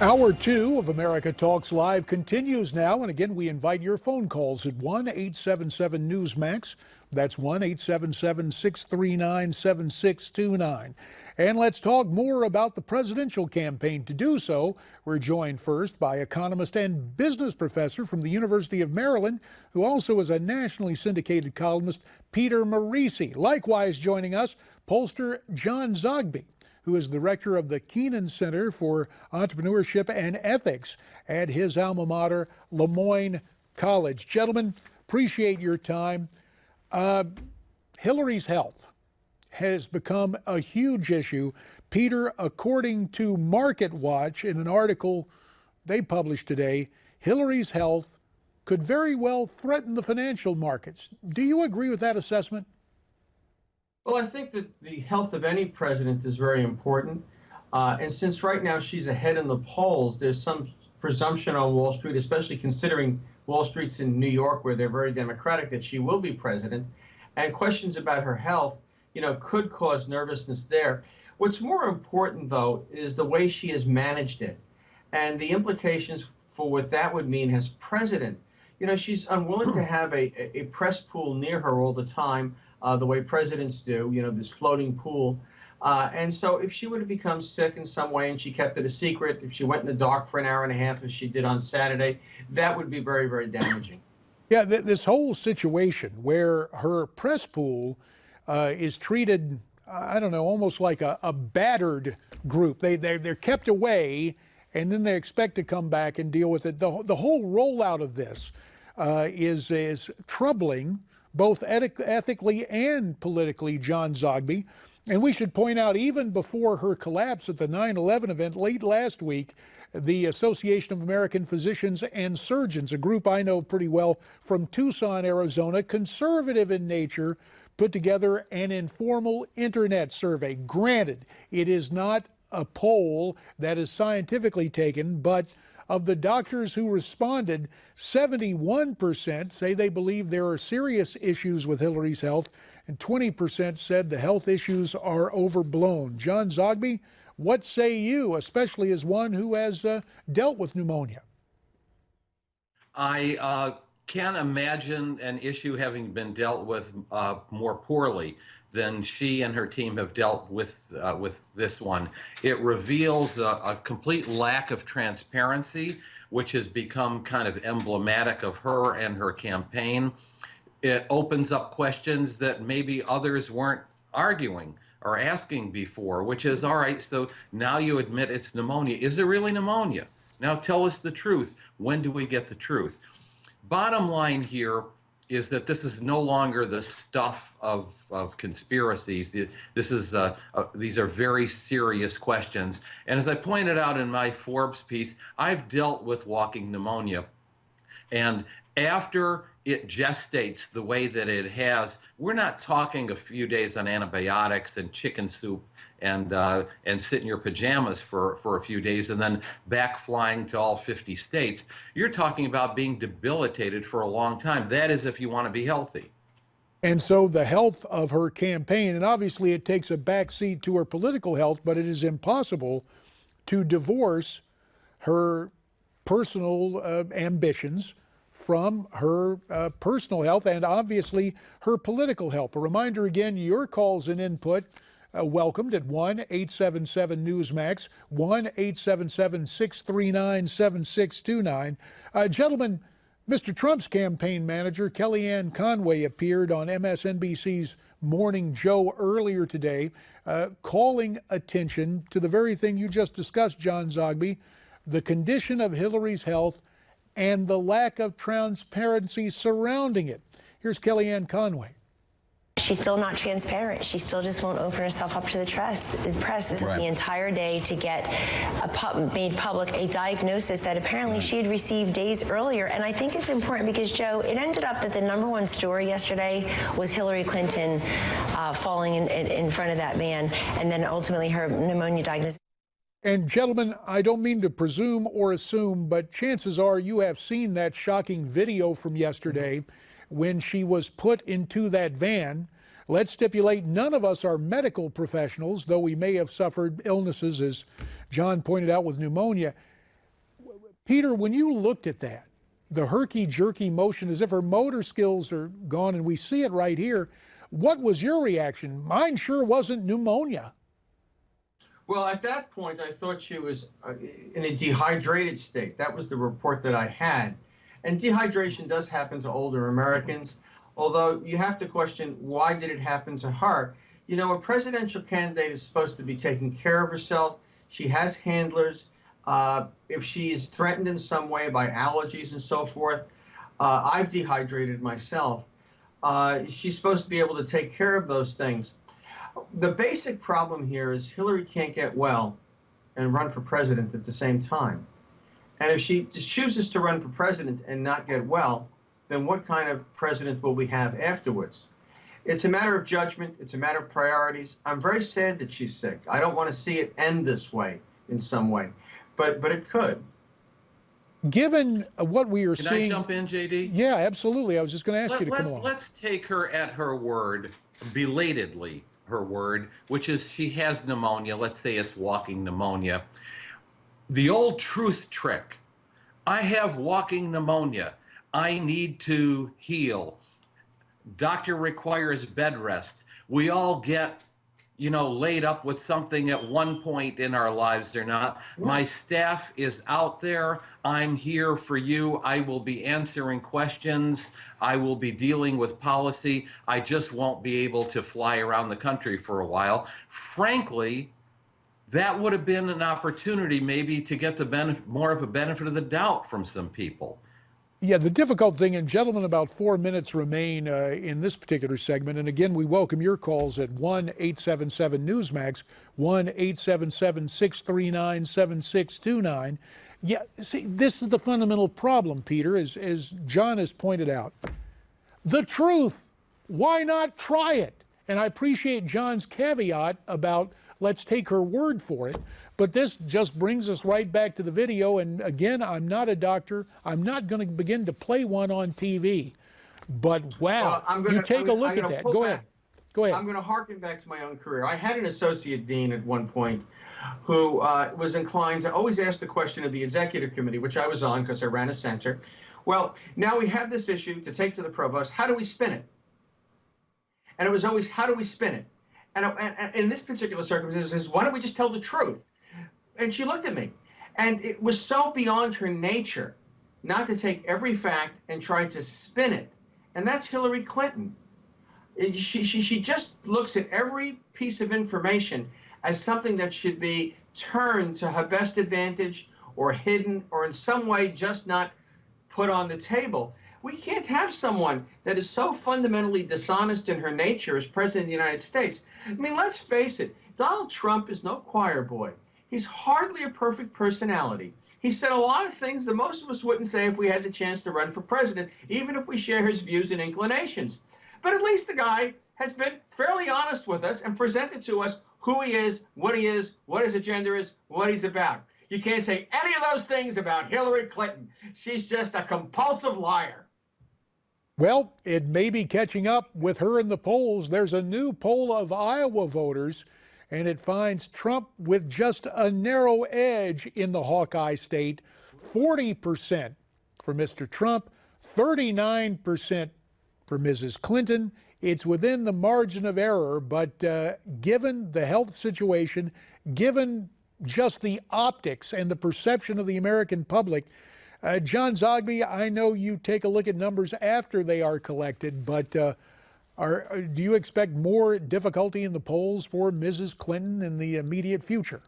Hour two of America Talks Live continues now. And again, we invite your phone calls at 1-877-Newsmax. That's 1-877-639-7629. And let's talk more about the presidential campaign. To do so, we're joined first by economist and business professor from the University of Maryland, who also is a nationally syndicated columnist, Peter Morici. Likewise joining us, pollster John Zogby, who is the rector of the Keenan Center for Entrepreneurship and Ethics at his alma mater, Lemoyne College. Gentlemen, appreciate your time. Hillary's health has become a huge issue. Peter, according to MarketWatch, in an article they published today, Hillary's health could very well threaten the financial markets. Do you agree with that assessment? Well, I think that the health of any president is very important. And since right now she's ahead in the polls, there's some presumption on Wall Street, especially considering Wall Street's in New York, where they're very democratic, that she will be president. And questions about her health, could cause nervousness there. What's more important, though, is the way she has managed it and the implications for what that would mean as president. She's unwilling to have a press pool near her all the time, the way presidents do, this floating pool. And so if she were to become sick in some way and she kept it a secret, if she went in the dark for an hour and a half, as she did on Saturday, that would be very, very damaging. Yeah, this whole situation where her press pool is treated, I don't know, almost like a battered group. They're kept away, and then they expect to come back and deal with it. The whole rollout of this is troubling, both ethically and politically, John Zogby. And we should point out, even before her collapse at the 9/11 event late last week, the Association of American Physicians and Surgeons, a group I know pretty well from Tucson, Arizona, conservative in nature, put together an informal internet survey. Granted, it is not a poll that is scientifically taken, but of the doctors who responded, 71% say they believe there are serious issues with Hillary's health, and 20% said the health issues are overblown. John Zogby, what say you, especially as one who has dealt with pneumonia? I can't imagine an issue having been dealt with more poorly than she and her team have dealt with this one. It reveals a complete lack of transparency, which has become kind of emblematic of her and her campaign. It opens up questions that maybe others weren't arguing or asking before, which is, all right, so now you admit it's pneumonia. Is it really pneumonia? Now tell us the truth. When do we get the truth? Bottom line here is that this is no longer the stuff of conspiracies. These are very serious questions. And as I pointed out in my Forbes piece, I've dealt with walking pneumonia. And after it gestates the way that it has, we're not talking a few days on antibiotics and chicken soup and sit in your pajamas for a few days and then back flying to all 50 states. You're talking about being debilitated for a long time. That is if you want to be healthy. And so the health of her campaign, and obviously it takes a backseat to her political health, but it is impossible to divorce her personal ambitions from her personal health and obviously her political health. A reminder again, your calls and input welcomed at 1-877-Newsmax, 1-877-639-7629. Gentlemen, Mr. Trump's campaign manager, Kellyanne Conway, appeared on MSNBC's Morning Joe earlier today, calling attention to the very thing you just discussed, John Zogby, the condition of Hillary's health and the lack of transparency surrounding it. Here's Kellyanne Conway. She's still not transparent. She still just won't open herself up to the press. It took the entire day to get made public a diagnosis that apparently she had received days earlier. And I think it's important because, Joe, it ended up that the #1 story yesterday was Hillary Clinton falling in front of that man, and then ultimately her pneumonia diagnosis. And gentlemen, I don't mean to presume or assume, but chances are you have seen that shocking video from yesterday when she was put into that van. Let's stipulate none of us are medical professionals, though we may have suffered illnesses, as John pointed out, with pneumonia. Peter, when you looked at that, the herky-jerky motion as if her motor skills are gone, and we see it right here, what was your reaction? Mine sure wasn't pneumonia. Well, at that point, I thought she was in a dehydrated state. That was the report that I had. And dehydration does happen to older Americans, although you have to question, why did it happen to her? You know, a presidential candidate is supposed to be taking care of herself. She has handlers. If she is threatened in some way by allergies and so forth, I've dehydrated myself. She's supposed to be able to take care of those things. The basic problem here is Hillary can't get well and run for president at the same time. And if she just chooses to run for president and not get well, then what kind of president will we have afterwards? It's a matter of judgment. It's a matter of priorities. I'm very sad that she's sick. I don't want to see it end this way in some way, but it could. Given what we are Can seeing... I jump in, JD? Yeah, absolutely. I was just going to ask you to come along. Let's take her at her word, belatedly her word, which is she has pneumonia. Let's say it's walking pneumonia. The old truth trick. I have walking pneumonia. I need to heal. Doctor requires bed rest. We all get, you know, laid up with something at one point in our lives or not. My staff is out there. I'm here for you. I will be answering questions. I will be dealing with policy. I just won't be able to fly around the country for a while. Frankly, that would have been an opportunity maybe to get the more of a benefit of the doubt from some people. Yeah, the difficult thing, and gentlemen, about 4 minutes remain in this particular segment. And again, we welcome your calls at 1-877-Newsmax, 1-877-639-7629. Yeah, see, this is the fundamental problem, Peter, as John has pointed out. The truth, why not try it? And I appreciate John's caveat about let's take her word for it. But this just brings us right back to the video. And again, I'm not a doctor. I'm not going to begin to play one on TV. But wow, you take a look at that. Go ahead. Go ahead. I'm going to harken back to my own career. I had an associate dean at one point who was inclined to always ask the question of the executive committee, which I was on because I ran a center. Well, now we have this issue to take to the provost. How do we spin it? And it was always, how do we spin it? And in this particular circumstance, why don't we just tell the truth? And she looked at me, and it was so beyond her nature not to take every fact and try to spin it. And that's Hillary Clinton. She just looks at every piece of information as something that should be turned to her best advantage or hidden or in some way just not put on the table. We can't have someone that is so fundamentally dishonest in her nature as President of the United States. I mean, let's face it, Donald Trump is no choir boy. He's hardly a perfect personality. He said a lot of things that most of us wouldn't say if we had the chance to run for president, even if we share his views and inclinations. But at least the guy has been fairly honest with us and presented to us who he is, what his agenda is, what he's about. You can't say any of those things about Hillary Clinton. She's just a compulsive liar. Well, it may be catching up with her in the polls. There's a new poll of Iowa voters, and it finds Trump with just a narrow edge in the Hawkeye state. 40% for Mr. Trump, 39% for Mrs. Clinton. It's within the margin of error, but given the health situation, given just the optics and the perception of the American public, John Zogby, I know you take a look at numbers after they are collected, but do you expect more difficulty in the polls for Mrs. Clinton in the immediate future?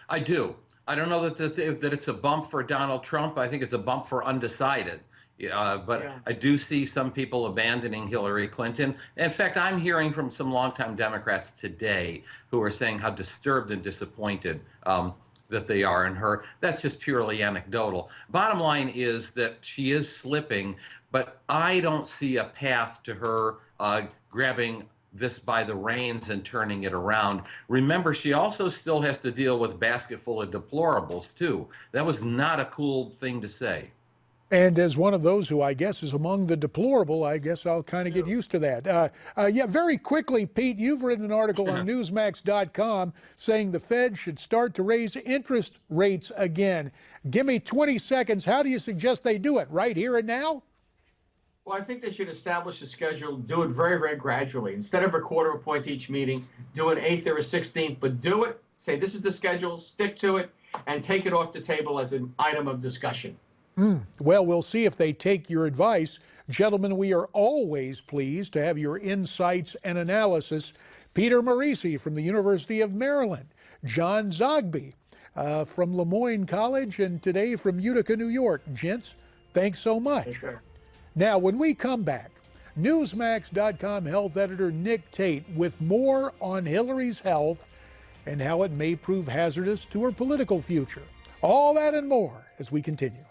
I do. I don't know that it's a bump for Donald Trump. I think it's a bump for undecided. But yeah. I do see some people abandoning Hillary Clinton. In fact, I'm hearing from some longtime Democrats today who are saying how disturbed and disappointed that they are in her. That's just purely anecdotal. Bottom line is that she is slipping, but I don't see a path to her grabbing this by the reins and turning it around. Remember, she also still has to deal with a basket full of deplorables, too. That was not a cool thing to say. And as one of those who I guess is among the deplorable, I guess I'll kind of get used to that. Yeah, very quickly, Pete, you've written an article on Newsmax.com saying the Fed should start to raise interest rates again. Give me 20 seconds. How do you suggest they do it? Right here and now? Well, I think they should establish a schedule, do it very, very gradually. Instead of a quarter of a point each meeting, do an eighth or a 16th, but do it, say this is the schedule, stick to it, and take it off the table as an item of discussion. Well, we'll see if they take your advice. Gentlemen, we are always pleased to have your insights and analysis. Peter Morici from the University of Maryland, John Zogby from Lemoyne College, and today from Utica, New York. Gents, thanks so much. Sure. Now, when we come back, Newsmax.com health editor Nick Tate with more on Hillary's health and how it may prove hazardous to her political future. All that and more as we continue.